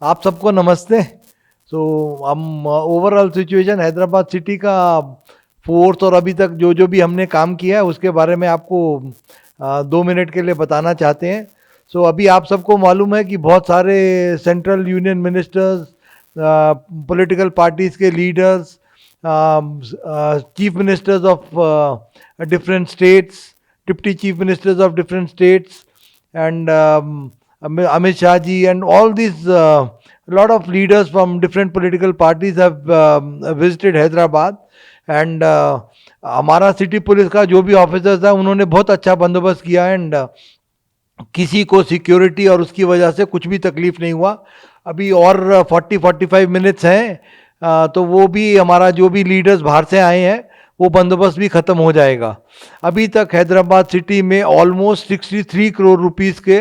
आप सबको नमस्ते। हम ओवरऑल सिचुएशन हैदराबाद सिटी का फोर्स और अभी तक जो भी हमने काम किया है उसके बारे में आपको 2 मिनट के लिए बताना चाहते हैं। अभी आप सबको मालूम है कि बहुत सारे central union ministers, political parties के leaders, chief ministers of different states, deputy chief ministers of different states, and Amit Shah ji and all these lot of leaders from different political parties have visited Hyderabad, and हमारा city police का जो भी officers है उन्होंने बहुत अच्छा बंदोबस्त किया, एंड किसी को सिक्योरिटी और उसकी वजह से कुछ भी तकलीफ नहीं हुआ। अभी और 40-45 मिनट्स हैं, तो वो भी हमारा जो भी लीडर्स बाहर से आए हैं वो बंदोबस्त भी ख़त्म हो जाएगा। अभी तक हैदराबाद सिटी में ऑलमोस्ट 63 करोड़ रुपीस के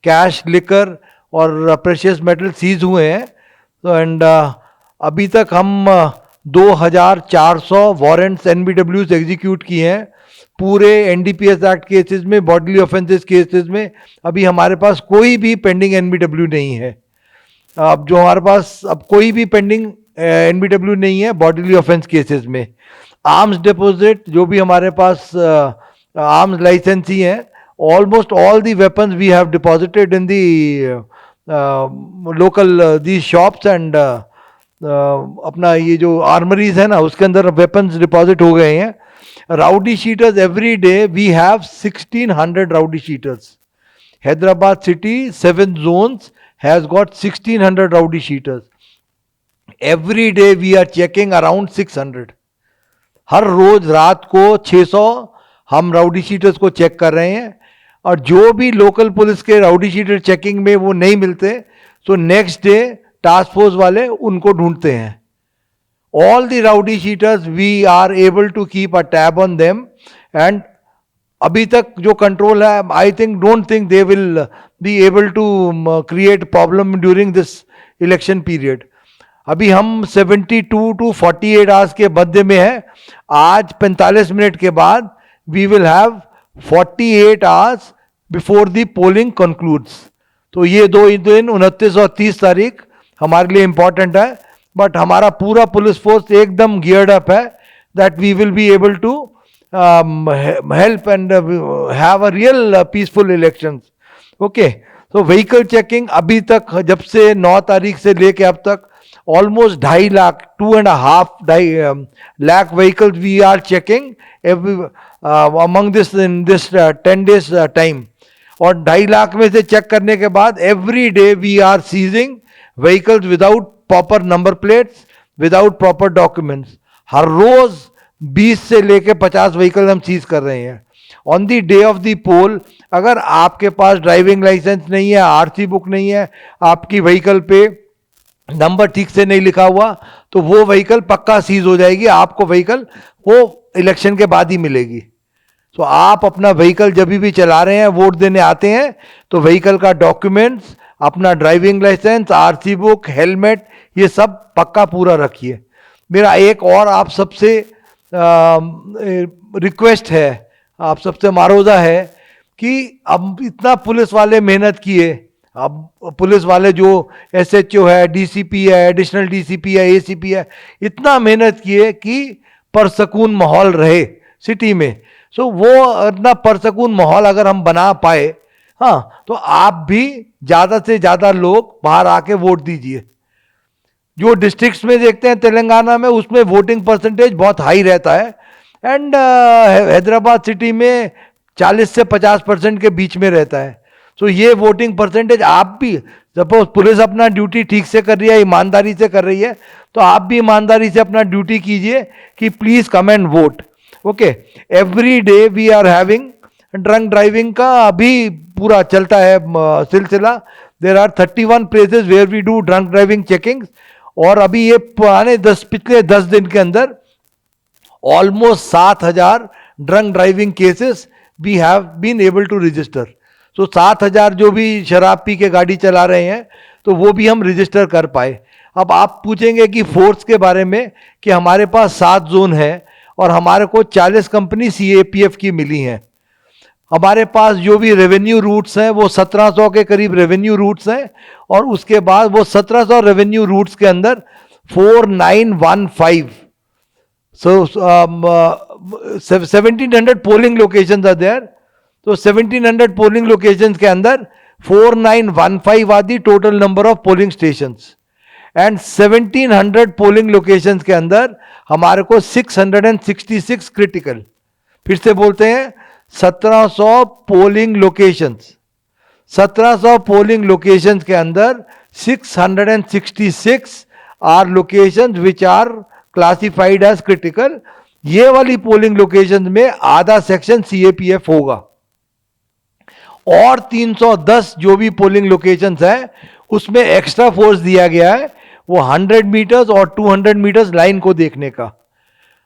कैश, लिकर और प्रेशियस मेटल सीज हुए हैं। तो एंड अभी तक हम 2400 वारंट्स NBWs एग्जीक्यूट किए हैं पूरे NDPS एक्ट केसेस में, बॉडीली ऑफेंसेस केसेस में। अभी हमारे पास कोई भी पेंडिंग NBW नहीं है। अब जो हमारे पास अब कोई भी पेंडिंग NBW नहीं है बॉडीली ऑफेंस केसेस में। आर्म्स डिपॉजिट जो भी हमारे पास आर्म्स लाइसेंस ही है, almost all the weapons we have deposited in the local the shops, and अपना ये जो आर्मरीज है ना उसके अंदर वेपन्स डिपॉजिट हो गए हैं। Rowdy sheeters every day we have 1600 rowdy sheeters. Hyderabad city 7 zones has got 1600 rowdy shooters. Every day we are checking around 600. हर रोज रात को 600 हम राउडी शीटर्स को चेक कर रहे हैं, और जो भी लोकल पुलिस के राउडी शीटर चेकिंग में वो नहीं मिलते तो नेक्स्ट डे टास्क फोर्स वाले उनको ढूंढते हैं। All the rowdy sheeters we are able to keep a tab on them, and अभी तक जो कंट्रोल है, I don't think they will be able to create problem during this election period. अभी हम 72 to 48 आवर्स के मध्य में है। आज 45 मिनट के बाद we will have 48 hours before the polling concludes. तो ये 2 दिन 29 और 30 तारीख हमारे लिए इंपॉर्टेंट है, बट हमारा पूरा पुलिस फोर्स एकदम गियर्ड अप है that we will be able to help and have a real peaceful elections. Okay, so vehicle checking अभी तक जब से 9 तारीख से लेके अब तक almost 2.5 lakh 2.5 lakh vehicles we are checking every among this in this 10 days time, और 2.5 लाख में से चेक करने के बाद every day we are seizing vehicles without proper number plates, without proper documents. हर रोज 20 से लेके 50 व्हीकल हम सीज कर रहे हैं on the day of the poll. अगर आपके पास ड्राइविंग लाइसेंस नहीं है, आरसी बुक नहीं है, आपकी व्हीकल पे नंबर ठीक से नहीं लिखा हुआ, तो वो व्हीकल पक्का सीज हो जाएगी। आपको व्हीकल वो इलेक्शन के बाद ही मिलेगी। तो आप अपना व्हीकल जब भी चला रहे हैं, वोट देने आते हैं, तो व्हीकल का डॉक्यूमेंट्स, अपना driving licence, RC book, helmet, ये सब पक्का पूरा रखिए। मेरा एक और आप सबसे रिक्वेस्ट है, आप सबसे मारोजा है कि अब इतना पुलिस वाले मेहनत किए, अब पुलिस वाले जो SHO है, DCP है, एडिशनल DCP है, ACP है, इतना मेहनत किए कि परसकून माहौल रहे सिटी में। वो इतना परसकून माहौल अगर हम बना पाए, हाँ, तो आप भी ज़्यादा से ज़्यादा लोग बाहर आके वोट दीजिए। जो डिस्ट्रिक्ट्स में देखते हैं तेलंगाना में, उसमें वोटिंग परसेंटेज बहुत हाई रहता है, एंड हैदराबाद सिटी में 40 से 50% के बीच में रहता है। ये वोटिंग परसेंटेज आप भी, सपोज पुलिस अपना ड्यूटी ठीक से कर रही है, ईमानदारी से कर रही है, तो आप भी ईमानदारी से अपना ड्यूटी कीजिए कि please come and vote. Okay, every day we are having drunk driving का अभी पूरा चलता है सिलसिला। There are 31 places where we do drunk driving checking, और अभी ये पिछले 10 दिन के अंदर almost 7000 drunk driving cases we have been able to register. 7000 जो भी शराब पी के गाड़ी चला रहे हैं, तो वो भी हम रजिस्टर कर पाए। अब आप पूछेंगे कि फोर्स के बारे में, कि हमारे पास 7 जोन है और हमारे को 40 कंपनी CAPF की मिली हैं। हमारे पास जो भी रेवेन्यू रूट्स हैं वो 1700 के करीब रेवेन्यू रूट्स हैं, और उसके बाद वो 1700 रेवेन्यू रूट्स के अंदर 4915, so 1700 polling locations are there. तो 1700 पोलिंग लोकेशंस के अंदर 4915 are the total number of polling stations, and 1700 polling locations के अंदर हमारे को 666 क्रिटिकल. फिर से बोलते हैं, 1700 पोलिंग लोकेशंस, 1700 पोलिंग लोकेशंस के अंदर 666 are locations which are classified as critical. ये वाली पोलिंग लोकेशंस में आधा सेक्शन सीएपीएफ होगा, और 310 जो भी पोलिंग लोकेशंस है उसमें एक्स्ट्रा फोर्स दिया गया है, वो 100 मीटर्स और 200 मीटर्स लाइन को देखने का.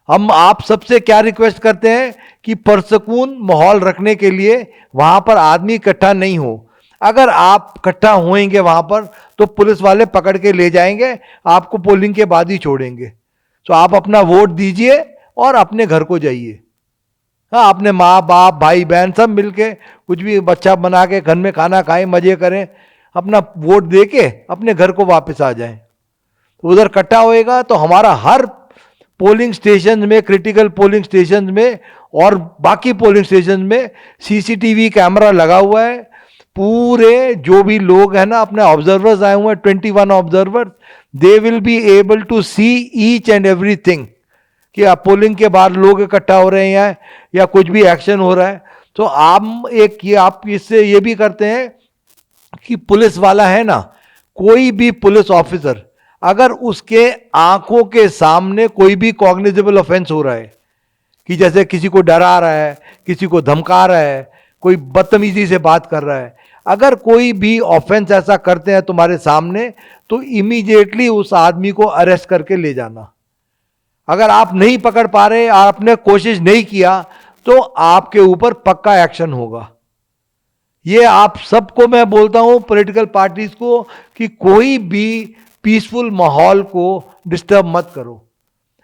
हम आप सबसे क्या रिक्वेस्ट करते हैं कि पुरसकून माहौल रखने के लिए वहां पर आदमी इकट्ठा नहीं हो. अगर आप इकट्ठा होएंगे वहां पर तो पुलिस वाले पकड़ के ले जाएंगे, आपको पोलिंग के बाद ही छोड़ेंगे. तो आप अपना वोट दीजिए और अपने घर को जाइए. हाँ, अपने माँ बाप भाई बहन सब मिलके कुछ भी बच्चा बना के घर में खाना खाएं, मजे करें, अपना वोट दे के अपने घर को वापस आ जाएं. तो उधर इकट्ठा होएगा तो हमारा हर पोलिंग स्टेशन में, क्रिटिकल पोलिंग स्टेशन में और बाकी पोलिंग स्टेशन में सीसीटीवी कैमरा लगा हुआ है. पूरे जो भी लोग हैं ना, अपने ऑब्जर्वर्स आए हुए हैं, 21 observer, they will be able to see each and everything कि आप पोलिंग के बाद लोग इकट्ठा हो रहे हैं या कुछ भी एक्शन हो रहा है. तो आप इससे ये भी करते हैं कि पुलिस वाला है ना, कोई भी पुलिस ऑफिसर अगर उसके आंखों के सामने कोई भी कॉग्निजेबल ऑफेंस हो रहा है, कि जैसे किसी को डरा रहा है, किसी को धमका रहा है, कोई बदतमीजी से बात कर रहा है, अगर कोई भी ऑफेंस ऐसा करते हैं तुम्हारे सामने, तो इमीडिएटली उस आदमी को अरेस्ट करके ले जाना. अगर आप नहीं पकड़ पा रहे, आपने कोशिश नहीं किया, तो आपके ऊपर पक्का एक्शन होगा. ये आप सबको मैं बोलता हूं, पॉलिटिकल पार्टीज को, कि कोई भी पीसफुल माहौल को डिस्टर्ब मत करो.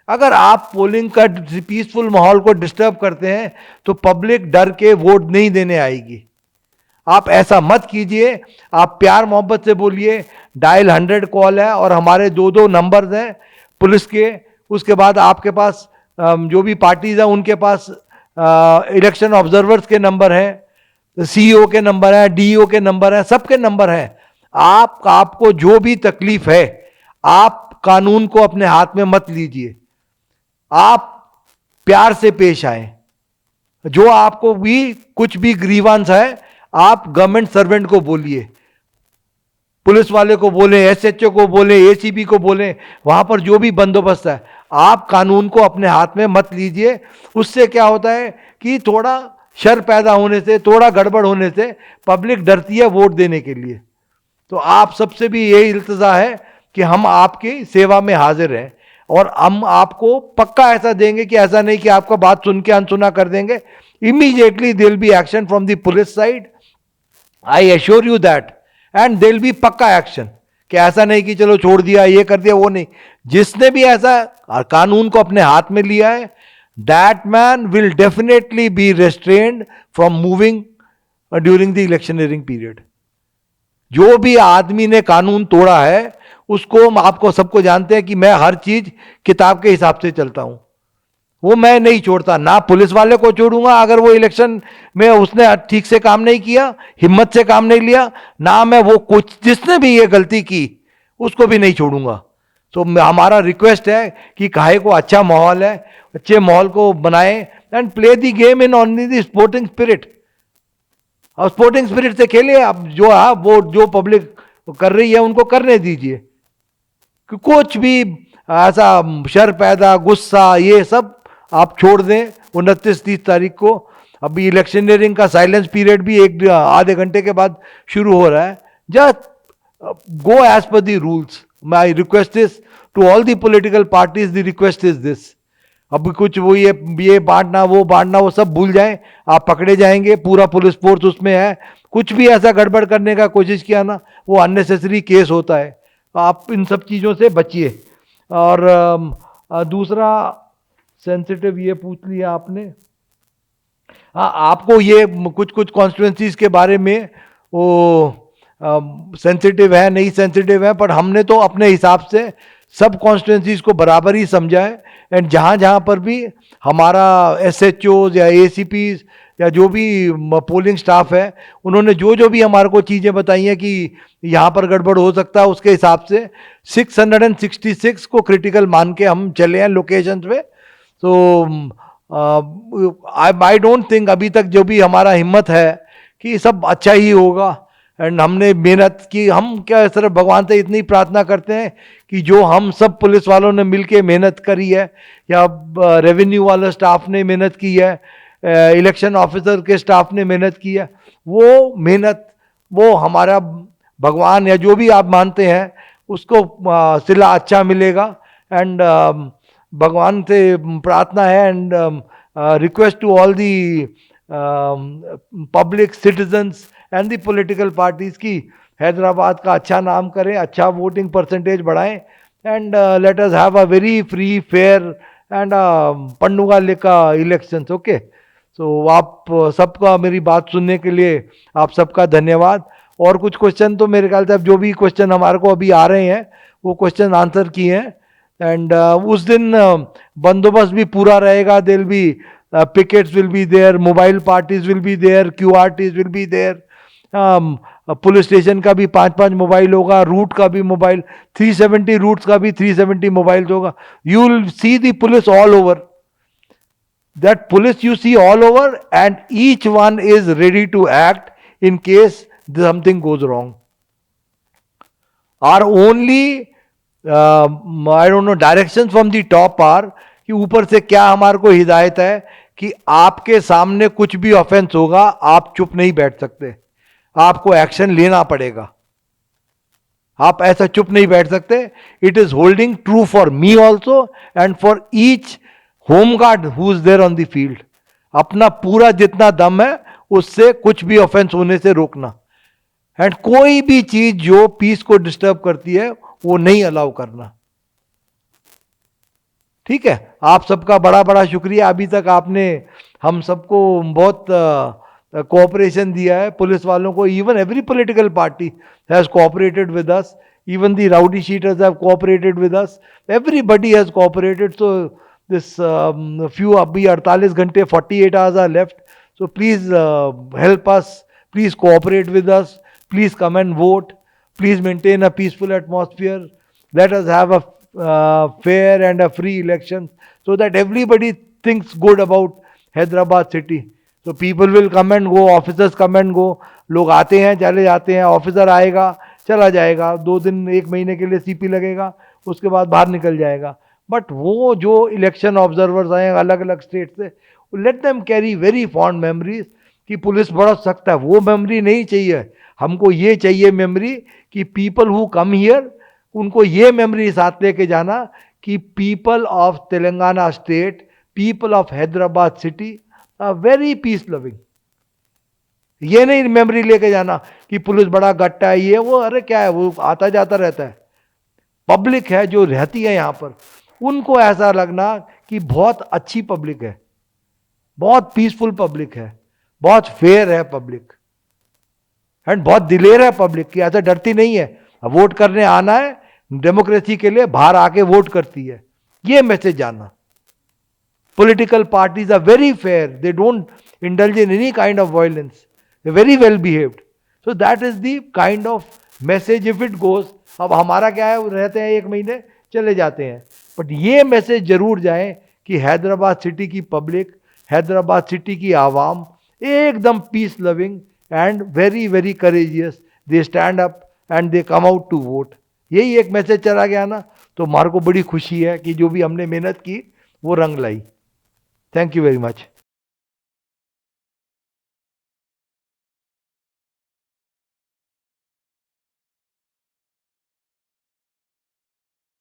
अगर आप पोलिंग का पीसफुल माहौल को डिस्टर्ब करते हैं तो पब्लिक डर के वोट नहीं देने आएगी. आप ऐसा मत कीजिए. आप प्यार मोहब्बत से बोलिए. डायल 100 कॉल है और हमारे 2 नंबर्स हैं पुलिस के. उसके बाद आपके पास जो भी पार्टीज हैं उनके पास इलेक्शन ऑब्जर्वर्स के नंबर हैं, सीईओ के नंबर हैं, डीईओ के नंबर हैं, सबके नंबर हैं. आपको जो भी तकलीफ है, आप कानून को अपने हाथ में मत लीजिए. आप प्यार से पेश आए. जो आपको भी कुछ भी ग्रीवांस है, आप गवर्नमेंट सर्वेंट को बोलिए, पुलिस वाले को बोले, एसएचओ को बोले, एसीपी को बोले, वहां पर जो भी बंदोबस्त है, आप कानून को अपने हाथ में मत लीजिए. उससे क्या होता है कि थोड़ा शर पैदा होने से, थोड़ा गड़बड़ होने से पब्लिक डरती है वोट देने के लिए. तो आप सबसे भी यही इल्तिजा है कि हम आपकी सेवा में हाजिर हैं और हम आपको पक्का ऐसा देंगे कि ऐसा नहीं कि आपका बात सुन के अनसुना कर देंगे. Immediately there will be action from the police side, I assure you that. And there will be पक्का एक्शन, कि ऐसा नहीं कि चलो छोड़ दिया, ये कर दिया, वो नहीं. जिसने भी ऐसा कानून को अपने हाथ में लिया है, that man will definitely be restrained from moving during the electioneering period. जो भी आदमी ने कानून तोड़ा है उसको, आपको सबको जानते हैं कि मैं हर चीज किताब के हिसाब से चलता हूं. वो मैं नहीं छोड़ता. ना पुलिस वाले को छोड़ूंगा अगर वो इलेक्शन में उसने ठीक से काम नहीं किया, हिम्मत से काम नहीं लिया, ना मैं वो कुछ जिसने भी ये गलती की उसको भी नहीं छोड़ूंगा. तो हमारा रिक्वेस्ट है कि काहे को अच्छा माहौल है, अच्छे माहौल को बनाएं and play the game in only the sporting spirit. और स्पोर्टिंग स्पिरिट से खेलिए. अब जो वो जो पब्लिक कर रही है उनको करने दीजिए. कि कुछ भी ऐसा शर पैदा, गुस्सा, ये सब आप छोड़ दें. 29-30 तारीख को अभी इलेक्शनरिंग का साइलेंस पीरियड भी आधे घंटे के बाद शुरू हो रहा है. Just go as per the rules. My request is to all the political parties, the request is this. अब कुछ वो ये बांटना वो सब भूल जाएं. आप पकड़े जाएंगे, पूरा पुलिस फोर्स उसमें है. कुछ भी ऐसा गड़बड़ करने का कोशिश किया ना, वो अननेसेसरी केस होता है. आप इन सब चीज़ों से बचिए. और दूसरा सेंसिटिव ये पूछ लिया आपने. हाँ, आपको ये कुछ कॉन्स्टिट्यूएंसीज के बारे में वो सेंसिटिव है नहीं सेंसिटिव है, पर हमने तो अपने हिसाब से सब कॉन्स्टिट्यूंसीज को बराबर ही समझा है। एंड जहाँ जहाँ पर भी हमारा SHOs या ACPs या जो भी पोलिंग स्टाफ है, उन्होंने जो जो भी हमारे को चीज़ें बताई हैं कि यहाँ पर गड़बड़ हो सकता है, उसके हिसाब से 666 को क्रिटिकल मान के हम चले हैं लोकेशंस पे। तो आई डोंट थिंक अभी तक जो भी हमारा हिम्मत है कि सब अच्छा ही होगा। एंड हमने मेहनत की, हम क्या सिर्फ भगवान से इतनी प्रार्थना करते हैं कि जो हम सब पुलिस वालों ने मिलके मेहनत करी है, या रेवेन्यू वाला स्टाफ ने मेहनत की है, इलेक्शन ऑफिसर के स्टाफ ने मेहनत की है, वो मेहनत वो हमारा भगवान या जो भी आप मानते हैं उसको सिला अच्छा मिलेगा। एंड भगवान से प्रार्थना है and request to all the public citizens and the political parties की हैदराबाद का अच्छा नाम करें, अच्छा वोटिंग परसेंटेज बढ़ाएं, and let us have a very free fair and पंडुगा लेका इलेक्शंस। ओके, सो आप सबका मेरी बात सुनने के लिए आप सबका धन्यवाद। और कुछ क्वेश्चन तो मेरे ख्याल से अब जो भी क्वेश्चन हमारे को अभी आ रहे हैं वो क्वेश्चन आंसर किए हैं। एंड उस दिन बंदोबस्त भी पूरा रहेगा, दिल भी pickets will be there, mobile parties will be there, QRTs will be there, police station का भी 5-5 मोबाइल होगा, रूट का भी मोबाइल, 370 रूट्स का भी 370 मोबाइल होगा। You will see the police all over, that police you see all over, and each one is ready to act in case something goes wrong. Our only I don't know directions from the top are कि ऊपर से क्या हमारे को हिदायत है कि आपके सामने कुछ भी ऑफेंस होगा, आप चुप नहीं बैठ सकते, आपको एक्शन लेना पड़ेगा, आप ऐसा चुप नहीं बैठ सकते। It is holding true for me also and for each home guard who is there on the field. अपना पूरा जितना दम है उससे कुछ भी ऑफेंस होने से रोकना, एंड कोई भी चीज जो पीस को डिस्टर्ब करती है वो नहीं अलाउ करना। ठीक है, आप सबका बड़ा बड़ा शुक्रिया। अभी तक आपने हम सबको बहुत कोऑपरेशन दिया है, पुलिस वालों को। Even every political party has cooperated with us, even the rowdy sheeters have cooperated with us, everybody has cooperated. So this few abhi 48 घंटे 48 hours are left, so please help us, please cooperate with us, please come and vote, please maintain a peaceful atmosphere, let us have a fair and a free election so that everybody thinks good about Hyderabad city. So people will come and go, officers come and go, लोग आते हैं चले जाते हैं, officer आएगा चला जाएगा, 2 दिन 1 महीने के लिए CP लगेगा, उसके बाद बाहर निकल जाएगा। बट वो जो इलेक्शन ऑब्जर्वर्स आए अलग अलग स्टेट से, let them carry very fond memories कि पुलिस बड़ा सख्त है, वो मेमोरी नहीं चाहिए हमको। ये चाहिए मेमोरी कि पीपल हु कम हियर, उनको ये मेमोरी साथ लेके जाना कि people of Telangana state, people of Hyderabad city are very peace loving. ये नहीं मेमोरी लेके जाना कि पुलिस बड़ा गट्टा है, ये वो, अरे क्या है, वो आता जाता रहता है। पब्लिक है जो रहती है यहाँ पर, उनको ऐसा लगना कि बहुत अच्छी पब्लिक है, बहुत पीसफुल पब्लिक है, बहुत फेयर है पब्लिक, एंड बहुत दिलेर है पब्लिक की, ऐसा डरती नहीं है। वोट करने आना है डेमोक्रेसी के लिए, बाहर आके वोट करती है, ये मैसेज आना। Political parties are very fair, they don't indulge in any kind of violence, they very well behaved. So that is the kind of message if it goes. अब हमारा क्या है, रहते हैं 1 महीने चले जाते हैं, बट ये मैसेज जरूर जाए कि हैदराबाद सिटी की पब्लिक, हैदराबाद सिटी की आवाम एकदम peace loving and very very courageous, they stand up and they come out to vote. यही एक मैसेज चला गया ना, तो हमारे को बड़ी खुशी है कि जो भी हमने मेहनत की वो रंग लाई। Thank you very much.